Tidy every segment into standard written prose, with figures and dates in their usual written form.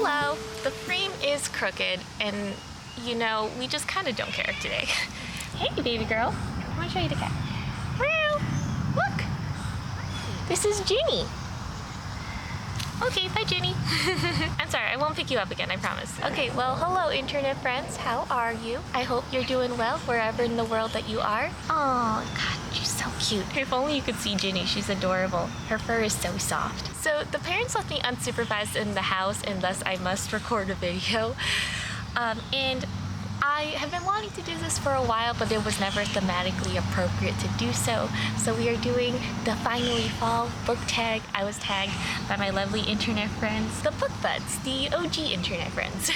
Hello. The frame is crooked and, you know, we just kind of don't care today. Hey, baby girl. I want to show you the cat. Meow. Look. This is Ginny. Okay, bye, Ginny. I'm sorry, I won't pick you up again, I promise. Okay, well, hello, internet friends. How are you? I hope you're doing well wherever in the world that you are. Oh, God, she's so cute. If only you could see Ginny, she's adorable. Her fur is so soft. So the parents left me unsupervised in the house, and thus I must record a video. And I have been wanting to do this for a while, but it was never thematically appropriate to do so. So we are doing the Finally Fall book tag. I was tagged by my lovely internet friends, the book buds, the OG internet friends.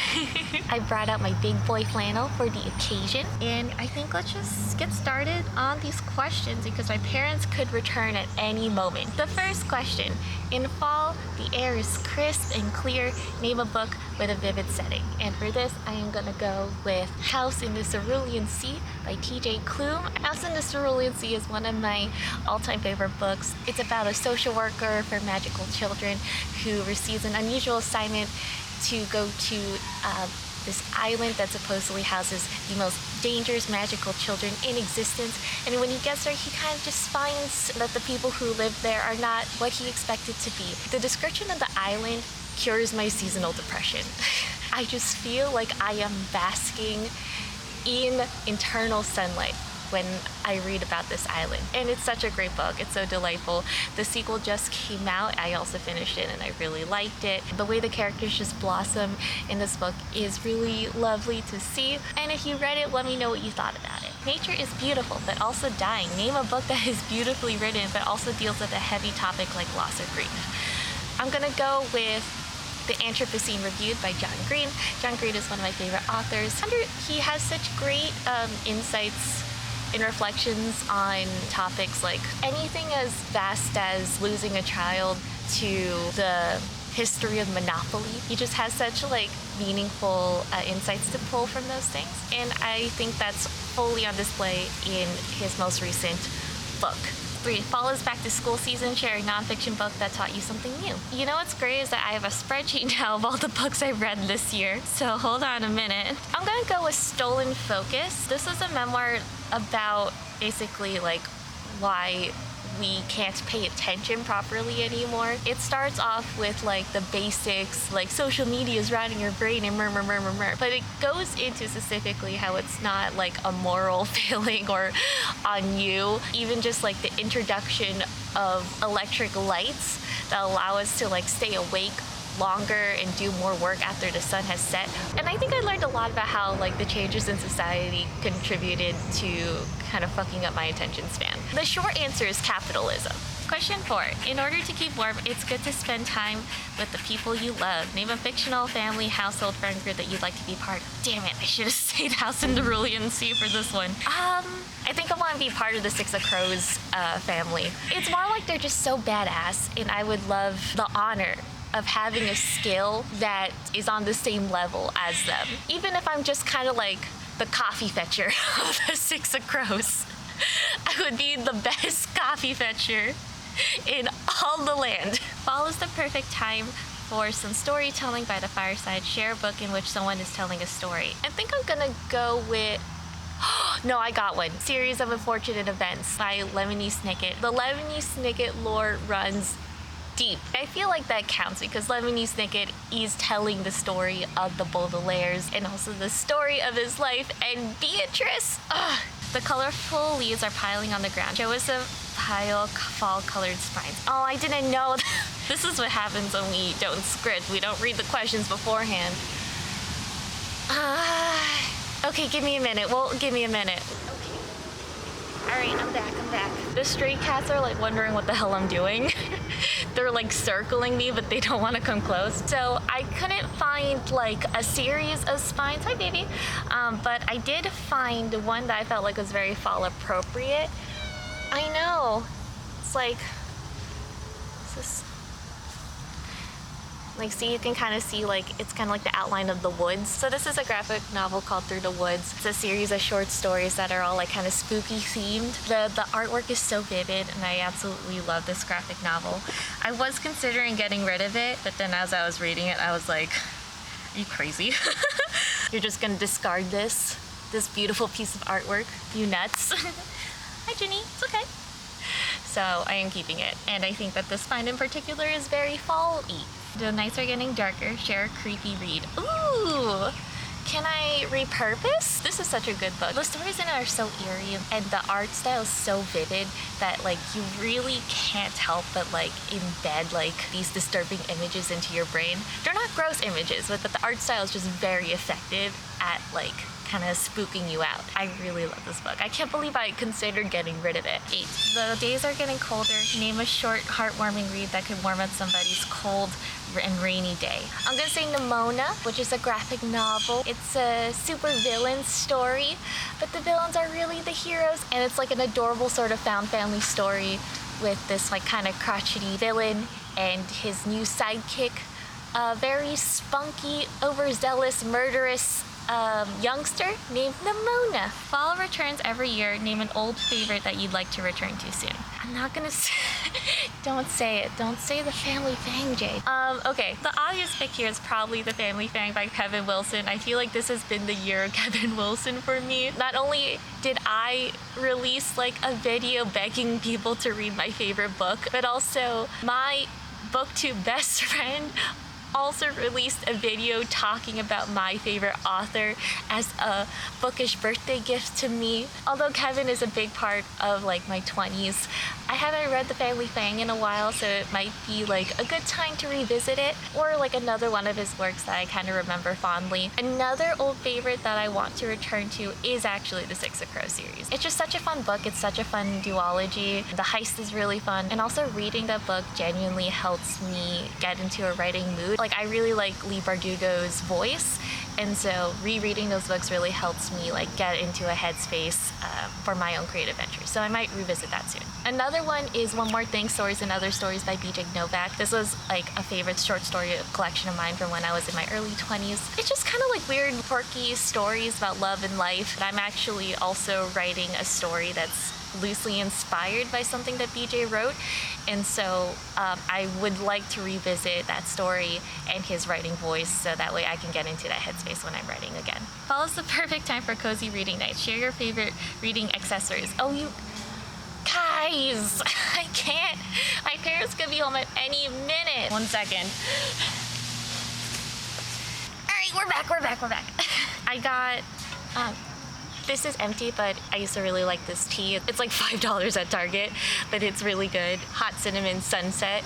I brought out my Big Boi flannel for the occasion, and I think let's just get started on these questions because my parents could return at any moment. The first question: in fall, the air is crisp and clear. Name a book with a vivid setting. And for this, I am gonna go with House in the Cerulean Sea by T.J. Klune. House in the Cerulean Sea is one of my all-time favorite books. It's about a social worker for magical children who receives an unusual assignment to go to this island that supposedly houses the most dangerous magical children in existence. And when he gets there, he kind of just finds that the people who live there are not what he expected to be. The description of the island cures my seasonal depression. I just feel like I am basking in internal sunlight when I read about this island. And it's such a great book. It's so delightful. The sequel just came out. I also finished it and I really liked it. The way the characters just blossom in this book is really lovely to see. And if you read it, let me know what you thought about it. Nature is beautiful, but also dying. Name a book that is beautifully written, but also deals with a heavy topic like loss or grief. I'm gonna go with The Anthropocene Reviewed by John Green. John Green is one of my favorite authors. He has such great insights and reflections on topics like anything as vast as losing a child to the history of Monopoly. He just has such like meaningful insights to pull from those things. And I think that's fully on display in his most recent book. 3. Fall is back to school season. Share a nonfiction book that taught you something new. You know what's great is that I have a spreadsheet now of all the books I've read this year. So hold on a minute. I'm gonna go with Stolen Focus. This is a memoir about basically like why we can't pay attention properly anymore. It starts off with like the basics, like social media is rotting your brain and murmur. But it goes into specifically how it's not like a moral failing or on you. Even just like the introduction of electric lights that allow us to like stay awake longer and do more work after the sun has set. And I think I learned a lot about how like the changes in society contributed to kind of fucking up my attention span. The short answer is capitalism. Question 4. In order to keep warm, it's good to spend time with the people you love. Name a fictional family, household, friend group that you'd like to be part of. Damn it, I should have said House in the Cerulean Sea for this one. I think I want to be part of the Six of Crows family. It's more like they're just so badass, and I would love the honor of having a skill that is on the same level as them. Even if I'm just kind of like the coffee fetcher of the Six of Crows, I would be the best coffee fetcher in all the land. Fall is the perfect time for some storytelling by the fireside. Share a book in which someone is telling a story. I think I'm gonna go with no, I got one. Series of Unfortunate Events by Lemony Snickett. The Lemony Snickett lore runs deep. I feel like that counts because Lemony Snickett is telling the story of the Baudelaires and also the story of his life and Beatrice. Ugh. The colorful leaves are piling on the ground. Show us a pile of fall-colored spines. Oh, I didn't know. This is what happens when we don't script. We don't read the questions beforehand. Okay, give me a minute. Well, give me a minute. Okay. All right, I'm back. The stray cats are like wondering what the hell I'm doing. They're like circling me, but they don't want to come close. So I couldn't find like a series of spines. Hi, baby. But I did find one that I felt like was very fall appropriate. I know. It's like, is this? Like, see, you can kind of see, like, it's kind of like the outline of the woods. So this is a graphic novel called Through the Woods. It's a series of short stories that are all, like, kind of spooky themed. The artwork is so vivid, and I absolutely love this graphic novel. I was considering getting rid of it, but then as I was reading it, I was like, Are you crazy? You're just gonna discard this beautiful piece of artwork? You nuts? Hi, Ginny. It's okay. So I am keeping it, and I think that this find in particular is very fall-y. The nights are getting darker. Share a creepy read. Ooh! Can I repurpose? This is such a good book. The stories in it are so eerie, and the art style is so vivid that like you really can't help but like embed like these disturbing images into your brain. They're not gross images, but the art style is just very effective at like kind of spooking you out. I really love this book. I can't believe I considered getting rid of it. 8. The days are getting colder. Name a short, heartwarming read that could warm up somebody's cold and rainy day. I'm gonna say Nimona, which is a graphic novel. It's a super villain story, but the villains are really the heroes, and it's like an adorable sort of found family story with this like kind of crotchety villain and his new sidekick, a very spunky, overzealous, murderous youngster named Nimona. Fall returns every year. Name an old favorite that you'd like to return to soon. I'm not gonna say don't say it. Don't say the Family Fang, Jade. Okay, the obvious pick here is probably The Family Fang by Kevin Wilson. I feel like this has been the year of Kevin Wilson for me. Not only did I release like a video begging people to read my favorite book, but also my booktube best friend also released a video talking about my favorite author as a bookish birthday gift to me. Although Kevin is a big part of like my 20s, I haven't read The Family Fang in a while, so it might be like a good time to revisit it, or like another one of his works that I kind of remember fondly. Another old favorite that I want to return to is actually the Six of Crows series. It's just such a fun book. It's such a fun duology. The heist is really fun, and also reading that book genuinely helps me get into a writing mood. Like I really like Leigh Bardugo's voice, and so rereading those books really helps me like get into a headspace for my own creative ventures. So I might revisit that soon. Another one is One More Thing, Stories and Other Stories by BJ Novak. This was like a favorite short story collection of mine from when I was in my early 20s. It's just kind of like weird, quirky stories about love and life. And I'm actually also writing a story that's loosely inspired by something that BJ wrote, and so I would like to revisit that story and his writing voice, so that way I can get into that headspace when I'm writing again. Fall is the perfect time for cozy reading night. Share your favorite reading accessories. Oh, you guys, I can't. My parents could be home at any minute. 1 second. All right, we're back. I got this is empty, but I used to really like this tea. It's like $5 at Target, but it's really good. Hot Cinnamon Sunset.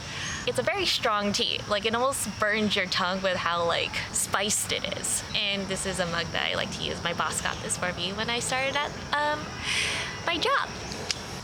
It's a very strong tea. Like it almost burns your tongue with how like spiced it is. And this is a mug that I like to use. My boss got this for me when I started at my job.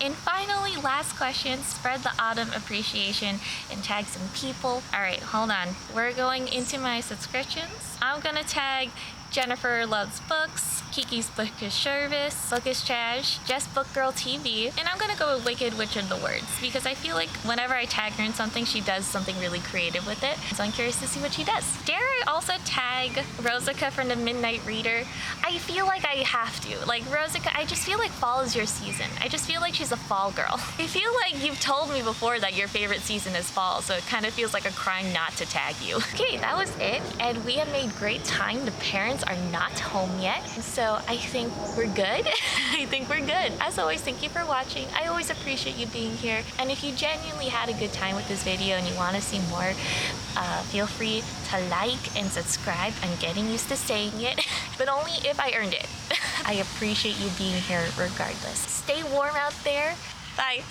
And finally, last question, spread the autumn appreciation and tag some people. All right, hold on. We're going into my subscriptions. I'm gonna tag Jennifer Loves Books, Kiki's Bookish Service, Bookish Trash, Just Book Girl TV, and I'm gonna go with Wicked Witch of the Words because I feel like whenever I tag her in something, she does something really creative with it. So I'm curious to see what she does. Dare I also tag Rosica from the Midnight Reader? I feel like I have to. Like Rosica, I just feel like fall is your season. I just feel like she's a fall girl. I feel like you've told me before that your favorite season is fall, so it kind of feels like a crime not to tag you. Okay, that was it, and we have made great time. The parents are not home yet, so I think we're good. I think we're good. As always, thank you for watching. I always appreciate you being here, and if you genuinely had a good time with this video and you want to see more, feel free to like and subscribe. I'm getting used to saying it, but only if I earned it. I appreciate you being here regardless. Stay warm out there. Bye.